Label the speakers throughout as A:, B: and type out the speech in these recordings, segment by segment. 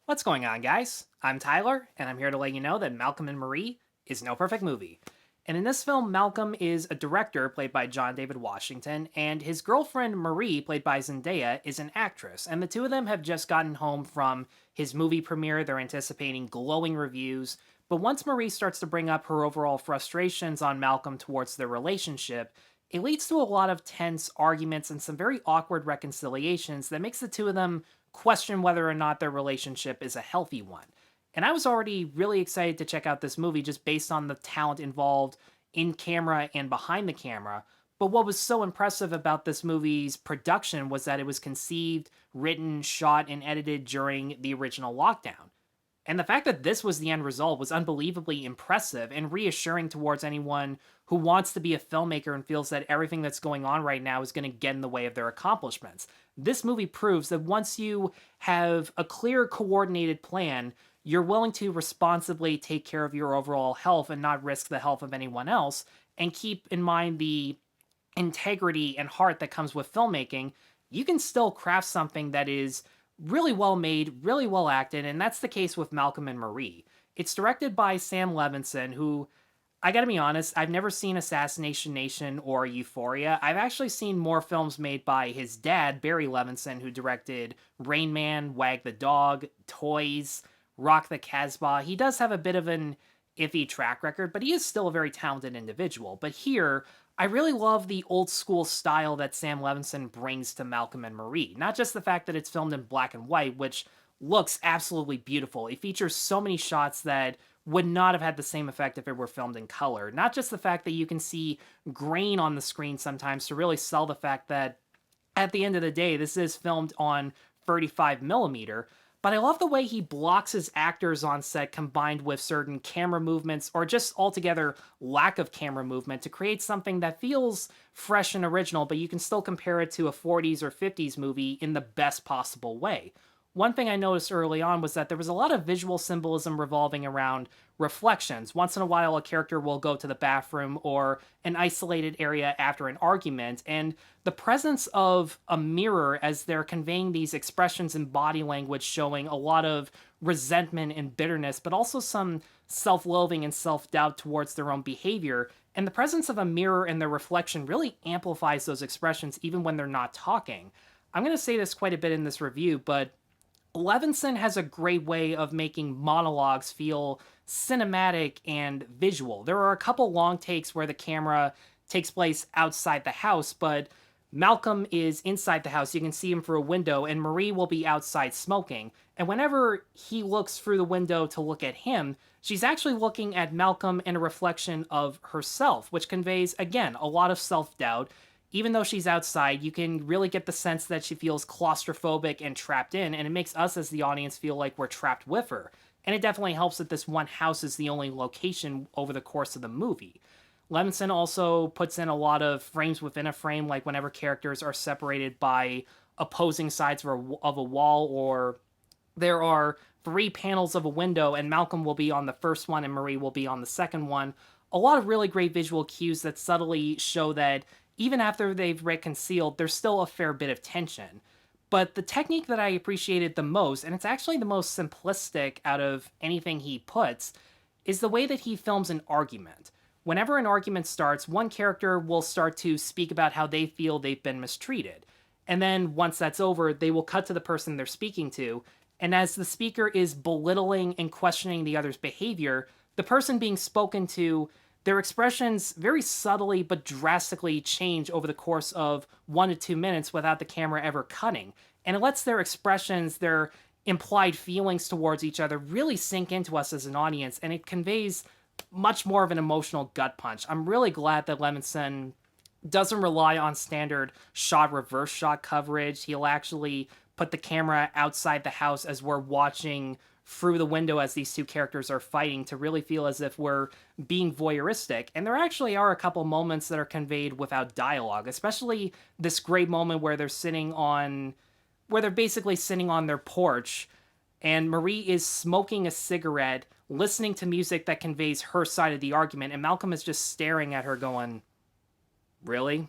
A: What's going on, guys? I'm Tyler, and I'm here to let you know that Malcolm and Marie is no perfect movie. And in this film, Malcolm is a director played by John David Washington, and his girlfriend Marie, played by Zendaya, is an actress. And the two of them have just gotten home from his movie premiere. They're anticipating glowing reviews. But once Marie starts to bring up her overall frustrations on Malcolm towards their relationship, it leads to a lot of tense arguments and some very awkward reconciliations that makes the two of them question whether or not their relationship is a healthy one. And I was already really excited to check out this movie just based on the talent involved in camera and behind the camera. But what was so impressive about this movie's production was that it was conceived, written, shot, and edited during the original lockdown. And the fact that this was the end result was unbelievably impressive and reassuring towards anyone who wants to be a filmmaker and feels that everything that's going on right now is going to get in the way of their accomplishments. This movie proves that once you have a clear, coordinated plan, you're willing to responsibly take care of your overall health and not risk the health of anyone else, and keep in mind the integrity and heart that comes with filmmaking. You can still craft something that is really well made, really well acted, and that's the case with Malcolm and Marie. It's directed by Sam Levinson, who, I gotta be honest, I've never seen Assassination Nation or Euphoria. I've actually seen more films made by his dad, Barry Levinson, who directed Rain Man, Wag the Dog, Toys, Rock the Casbah. He does have a bit of an iffy track record, but he is still a very talented individual. But here, I really love the old school style that Sam Levinson brings to Malcolm and Marie. Not just the fact that it's filmed in black and white, which looks absolutely beautiful. It features so many shots that would not have had the same effect if it were filmed in color. Not just the fact that you can see grain on the screen sometimes to really sell the fact that at the end of the day, this is filmed on 35 millimeter, but I love the way he blocks his actors on set combined with certain camera movements or just altogether lack of camera movement to create something that feels fresh and original, but you can still compare it to a 40s or 50s movie in the best possible way. One thing I noticed early on was that there was a lot of visual symbolism revolving around reflections. Once in a while, a character will go to the bathroom or an isolated area after an argument, and the presence of a mirror as they're conveying these expressions in body language showing a lot of resentment and bitterness, but also some self loathing and self doubt towards their own behavior. And the presence of a mirror and their reflection really amplifies those expressions even when they're not talking. I'm going to say this quite a bit in this review, but Levinson has a great way of making monologues feel cinematic and visual. There are a couple long takes where the camera takes place outside the house, but Malcolm is inside the house. You can see him through a window, and Marie will be outside smoking. And whenever he looks through the window to look at him, she's actually looking at Malcolm in a reflection of herself, which conveys, again, a lot of self doubt. Even though she's outside, you can really get the sense that she feels claustrophobic and trapped in, and it makes us as the audience feel like we're trapped with her. And it definitely helps that this one house is the only location over the course of the movie. Levinson also puts in a lot of frames within a frame, like whenever characters are separated by opposing sides of a wall, or there are three panels of a window, and Malcolm will be on the first one and Marie will be on the second one. A lot of really great visual cues that subtly show that even after they've reconciled, there's still a fair bit of tension. But the technique that I appreciated the most, and it's actually the most simplistic out of anything he puts, is the way that he films an argument. Whenever an argument starts, one character will start to speak about how they feel they've been mistreated. And then once that's over, they will cut to the person they're speaking to. And as the speaker is belittling and questioning the other's behavior, the person being spoken to, their expressions very subtly but drastically change over the course of 1 to 2 minutes without the camera ever cutting. And it lets their expressions, their implied feelings towards each other really sink into us as an audience, and it conveys much more of an emotional gut punch. I'm really glad that Levinson doesn't rely on standard shot reverse shot coverage. He'll actually put the camera outside the house as we're watching through the window as these two characters are fighting to really feel as if we're being voyeuristic. And there actually are a couple moments that are conveyed without dialogue, especially this great moment where they're basically sitting on their porch and Marie is smoking a cigarette, listening to music that conveys her side of the argument, and Malcolm is just staring at her going, "Really?"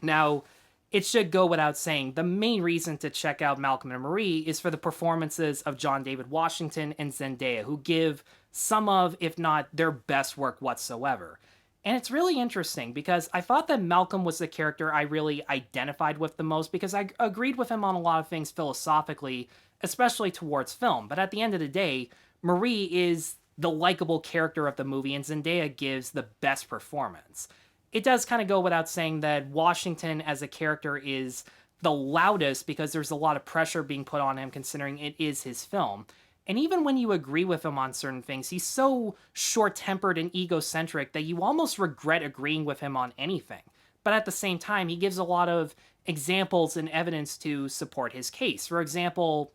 A: Now, it should go without saying, the main reason to check out Malcolm and Marie is for the performances of John David Washington and Zendaya, who give some of, if not their best work whatsoever. And it's really interesting because I thought that Malcolm was the character I really identified with the most because I agreed with him on a lot of things philosophically, especially towards film. But at the end of the day, Marie is the likable character of the movie, and Zendaya gives the best performance. It does kind of go without saying that Washington as a character is the loudest because there's a lot of pressure being put on him considering it is his film. And even when you agree with him on certain things, he's so short-tempered and egocentric that you almost regret agreeing with him on anything. But at the same time, he gives a lot of examples and evidence to support his case. For example,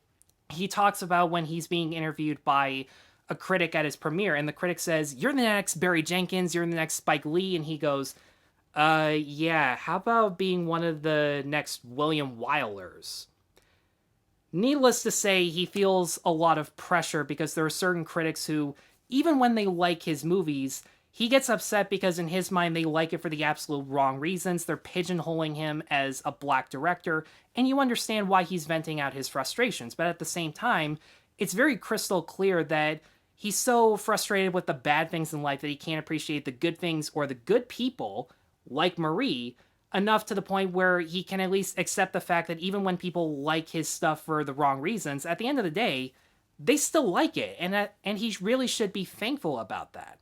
A: he talks about when he's being interviewed by a critic at his premiere, and the critic says, "You're the next Barry Jenkins, you're the next Spike Lee," and he goes, yeah, how about being one of the next William Wylers?" Needless to say, he feels a lot of pressure because there are certain critics who, even when they like his movies, he gets upset because in his mind they like it for the absolute wrong reasons. They're pigeonholing him as a black director, and you understand why he's venting out his frustrations. But at the same time, it's very crystal clear that he's so frustrated with the bad things in life that he can't appreciate the good things or the good people, like Marie, enough to the point where he can at least accept the fact that even when people like his stuff for the wrong reasons, at the end of the day, they still like it, and he really should be thankful about that.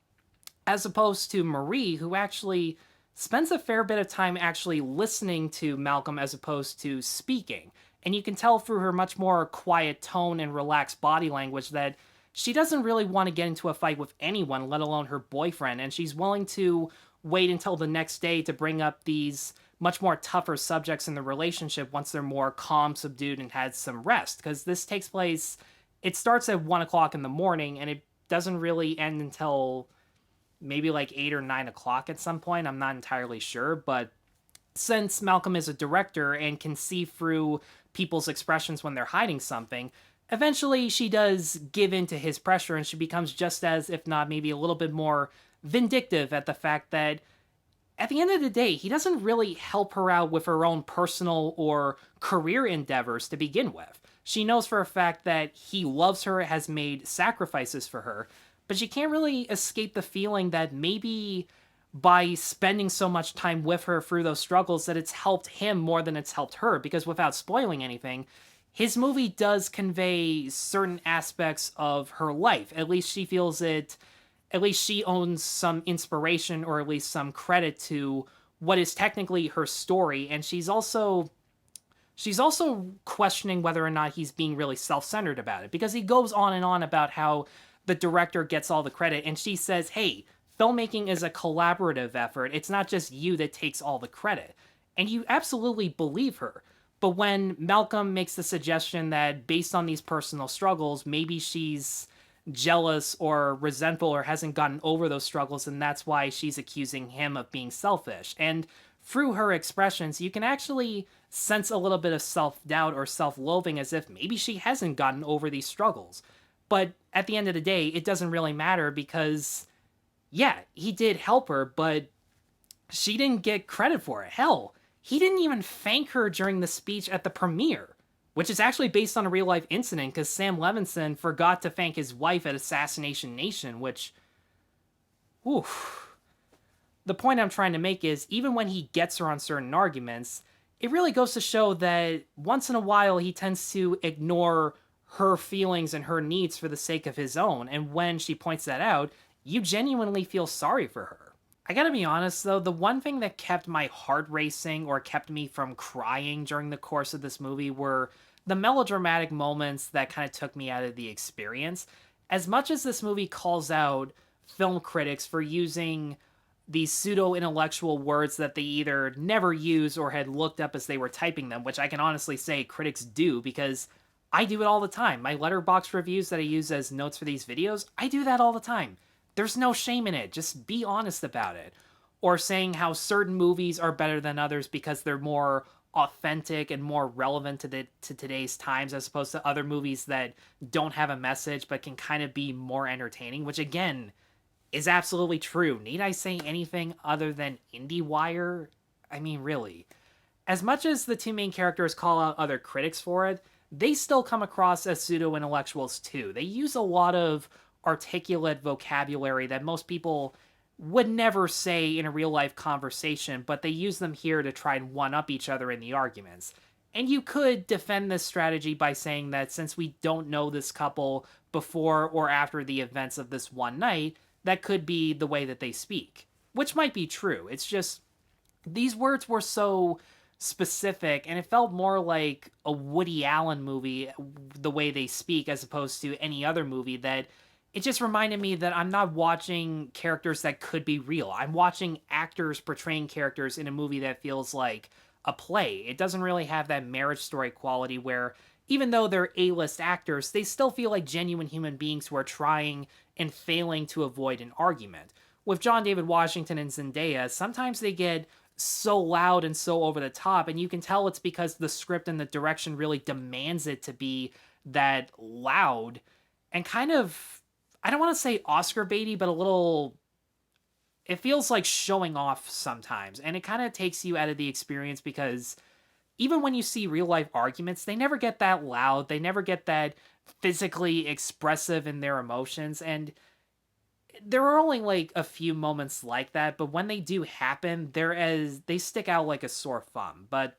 A: As opposed to Marie, who actually spends a fair bit of time actually listening to Malcolm as opposed to speaking. And you can tell through her much more quiet tone and relaxed body language that she doesn't really want to get into a fight with anyone, let alone her boyfriend, and she's willing to wait until the next day to bring up these much more tougher subjects in the relationship once they're more calm, subdued, and had some rest. Because this takes place, it starts at 1 o'clock in the morning, and it doesn't really end until maybe like 8 or 9 o'clock at some point. I'm not entirely sure, but since Malcolm is a director and can see through people's expressions when they're hiding something, eventually she does give in to his pressure, and she becomes just as, if not maybe a little bit more, vindictive at the fact that at the end of the day, he doesn't really help her out with her own personal or career endeavors to begin with. She knows for a fact that he loves her, has made sacrifices for her, but she can't really escape the feeling that maybe by spending so much time with her through those struggles that it's helped him more than it's helped her, because without spoiling anything, his movie does convey certain aspects of her life. At least she feels it, at least she owns some inspiration or at least some credit to what is technically her story, and she's also questioning whether or not he's being really self-centered about it, because he goes on and on about how the director gets all the credit, and she says, "Hey, filmmaking is a collaborative effort. It's not just you that takes all the credit." And you absolutely believe her. But when Malcolm makes the suggestion that based on these personal struggles, maybe she's jealous or resentful or hasn't gotten over those struggles, and that's why she's accusing him of being selfish. And through her expressions, you can actually sense a little bit of self-doubt or self-loathing, as if maybe she hasn't gotten over these struggles. But at the end of the day, it doesn't really matter because, yeah, he did help her, but she didn't get credit for it. Hell, he didn't even thank her during the speech at the premiere, which is actually based on a real-life incident because Sam Levinson forgot to thank his wife at Assassination Nation, which, oof. The point I'm trying to make is, even when he gets her on certain arguments, it really goes to show that once in a while he tends to ignore her feelings and her needs for the sake of his own, and when she points that out, you genuinely feel sorry for her. I gotta be honest though, the one thing that kept my heart racing or kept me from crying during the course of this movie were the melodramatic moments that kind of took me out of the experience. As much as this movie calls out film critics for using these pseudo-intellectual words that they either never use or had looked up as they were typing them, which I can honestly say critics do, because I do it all the time. My Letterboxd reviews that I use as notes for these videos, I do that all the time. There's no shame in it. Just be honest about it. Or saying how certain movies are better than others because they're more authentic and more relevant to today's times, as opposed to other movies that don't have a message but can kind of be more entertaining, which again is absolutely true. Need I say anything other than IndieWire? I mean, really. As much as the two main characters call out other critics for it, they still come across as pseudo intellectuals too. They use a lot of articulate vocabulary that most people would never say in a real life conversation, but they use them here to try and one up each other in the arguments. And you could defend this strategy by saying that since we don't know this couple before or after the events of this one night, that could be the way that they speak, which might be true. It's just these words were so specific and it felt more like a Woody Allen movie the way they speak as opposed to any other movie that it just reminded me that I'm not watching characters that could be real. I'm watching actors portraying characters in a movie that feels like a play. It doesn't really have that Marriage Story quality where even though they're A-list actors, they still feel like genuine human beings who are trying and failing to avoid an argument. With John David Washington and Zendaya, sometimes they get so loud and so over the top, and you can tell it's because the script and the direction really demands it to be that loud and kind of, I don't want to say Oscar baity, but a little, it feels like showing off sometimes, and it kind of takes you out of the experience because even when you see real life arguments, they never get that loud, they never get that physically expressive in their emotions, and there are only like a few moments like that, but when they do happen, they stick out like a sore thumb. But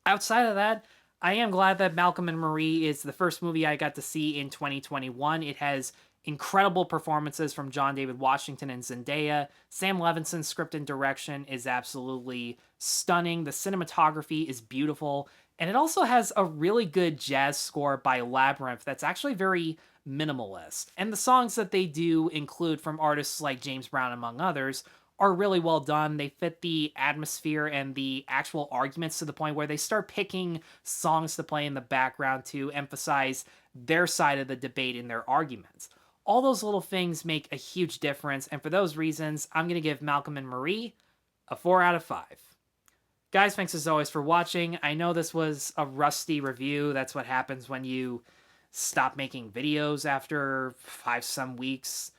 A: outside of that, I am glad that Malcolm and Marie is the first movie I got to see in 2021. It has incredible performances from John David Washington and Zendaya. Sam Levinson's script and direction is absolutely stunning. The cinematography is beautiful. And it also has a really good jazz score by Labyrinth that's actually very minimalist. And the songs that they do include from artists like James Brown, among others, are really well done. They fit the atmosphere and the actual arguments to the point where they start picking songs to play in the background to emphasize their side of the debate in their arguments. All those little things make a huge difference, and for those reasons, I'm going to give Malcolm and Marie a 4 out of 5. Guys, thanks as always for watching. I know this was a rusty review. That's what happens when you stop making videos after 5-some weeks.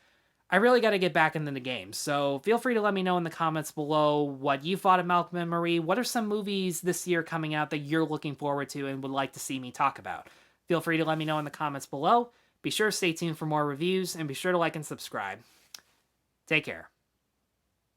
A: I really got to get back into the game, so feel free to let me know in the comments below what you thought of Malcolm and Marie. What are some movies this year coming out that you're looking forward to and would like to see me talk about? Feel free to let me know in the comments below. Be sure to stay tuned for more reviews, and be sure to like and subscribe. Take care.